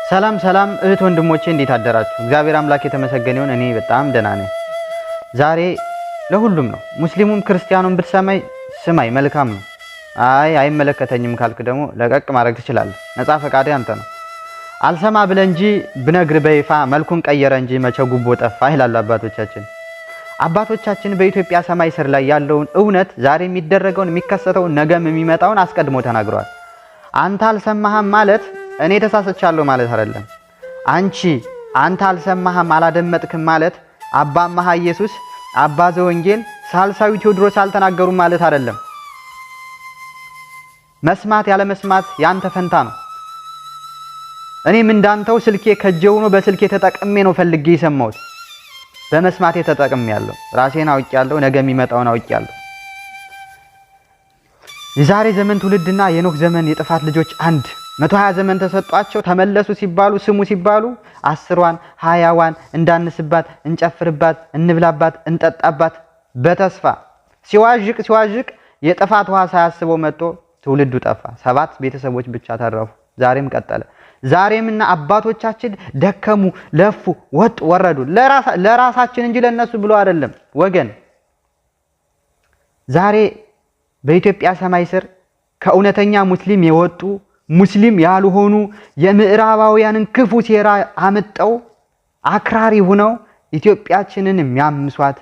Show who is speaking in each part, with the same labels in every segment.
Speaker 1: ሰላም ሰላም እህት ወንድሞቼ እንዴት አደራችሁ? እግዚአብሔር አምላክ የተመሰገነ ይሁን። እኔ በጣም ደህና ነኝ። ዛሬ ለሁሉም ነው፣ ሙስሊሙም ክርስቲያኑም ብትሰማይ ስማይ መልካም ነው። አይመለከተኝም ካልክ ደግሞ ለቀቅ ማድረግ ትችላለህ። ነፃ ፈቃድ ያንተ ነው። አልሰማ ብለህ እንጂ ብነግር በይፋ መልኩን ቀየረ እንጂ መቼ ጉቦ ጠፋ ይላሉ አባቶቻችን። አባቶቻችን በኢትዮጵያ ሰማይ ስር ላይ ያለውን እውነት ዛሬ የሚደረገውን የሚከሰተውን ነገም የሚመጣውን አስቀድሞ ተናግረዋል። አንተ አልሰማህም ማለት እኔ ተሳስቻለሁ ማለት አይደለም። አንተ አልሰማህም አላደመጥክም ማለት አባ መሐ ኢየሱስ አባ ዘወንጌል ሳልሳዊ ቴዎድሮስ አልተናገሩም ማለት አይደለም። መስማት ያለ መስማት ያንተ ፈንታ ነው። እኔም እንዳንተው ስልኬ ከጀው ነው በስልኬ ተጠቅሜ ነው ፈልጌ የሰማሁት። በመስማቴ ተጠቅሜያለሁ። ራሴን አውቄያለሁ። ነገ የሚመጣውን አውቄያለሁ። የዛሬ ዘመን ትውልድና የኖህ ዘመን የጥፋት ልጆች 120 ዘመን ተሰጧቸው። ተመለሱ ሲባሉ ስሙ ሲባሉ 10ዋን 20ዋን እንዳንስባት እንጨፍርባት እንብላባት እንጠጣባት በተስፋ ሲዋዥቅ የጥፋት ውሃ ሳያስበው መጥቶ ትውልዱ ጠፋ። 7 ቤተሰቦች ብቻ ተረፉ። ዛሬም ቀጠለ። ዛሬምና አባቶቻችን ደከሙ፣ ለፉ፣ ወጡ፣ ወረዱ ለራሳችን እንጂ ለነሱ ብሎ አይደለም ወገን። ዛሬ በኢትዮጵያ ሰማይ ስር ከእውነተኛ ሙስሊም የወጡ ሙስሊም ያልሆኑ የምዕራባውያንን ክፉ ሴራ አመጣው አክራሪ ሆነው ኢትዮጵያችንን የሚያምሷት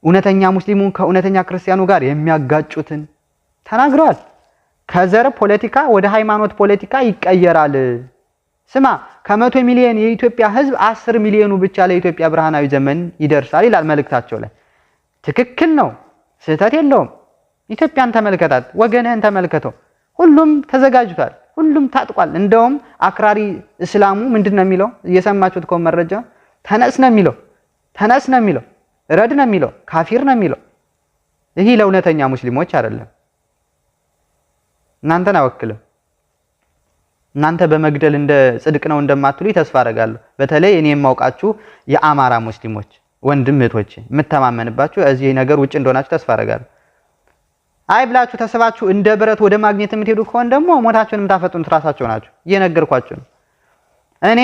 Speaker 1: እውነተኛ ሙስሊሙን ከእውነተኛ ክርስቲያኑ ጋር የሚያጋጩትን ተናግረዋል። ከዘር ፖለቲካ ወደ ሃይማኖት ፖለቲካ ይቀየራል። ስማ፣ ከ100 ሚሊዮን የኢትዮጵያ ሕዝብ 10 ሚሊዮኑ ብቻ ለኢትዮጵያ ብርሃናዊ ዘመን ይደርሳል ይላል መልእክታቸው ላይ። ትክክል ነው፣ ስህተት የለውም። ኢትዮጵያን ተመልከታት፣ ወገንህን ተመልከተው። ሁሉም ተዘጋጅቷል፣ ሁሉም ታጥቋል። እንደውም አክራሪ እስላሙ ምንድነው የሚለው? እየሰማችሁት ከሆነ መረጃ ተነስ ነው የሚለው፣ ረድ ነው የሚለው፣ ካፊር ነው የሚለው። ይሄ ለእውነተኛ ሙስሊሞች አይደለም። እናንተን አይወክልም። እናንተ በመግደል እንደ ጽድቅ ነው እንደማትሉ ተስፋ አደርጋለሁ። በተለይ እኔ የማውቃችሁ የአማራ ሙስሊሞች ወንድም እህቶች የምተማመንባችሁ እዚህ ነገር ውጭ እንደሆናችሁ ተስፋ አደርጋለሁ። አይ ብላችሁ ተሰባችሁ እንደ ብረት ወደ ማግኘት የምትሄዱ ከሆነ ደግሞ ሞታችሁን የምታፈጡት ራሳችሁ ናችሁ። እየነገርኳችሁ ነው። እኔ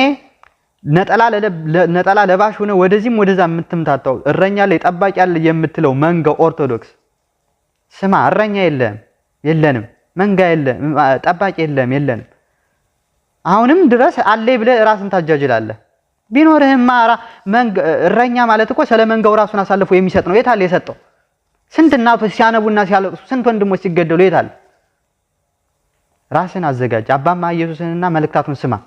Speaker 1: ነጠላ ለባሽ ሆነ ወደዚህም ወደዛ የምትምታታው እረኛ ላይ ጠባቂ ያለ የምትለው መንጋ ኦርቶዶክስ ስማ፣ እረኛ የለንም፣ መንጋ የለም፣ ጠባቂ የለንም። አሁንም ድረስ አለይ ብለህ ራስን ታጃጅላለህ። ቢኖርህማ እረኛ ማለት እኮ ስለ መንጋው ራሱን አሳልፎ የሚሰጥ ነው። የት አለ የሰጠው? ስንት እናቶች ሲያነቡና ሲያለቅሱ፣ ስንት ወንድሞች ሲገደሉ የት አለ? ራስን አዘጋጅ። አባ መሐ ኢየሱስንና መልእክታቱን ስማ።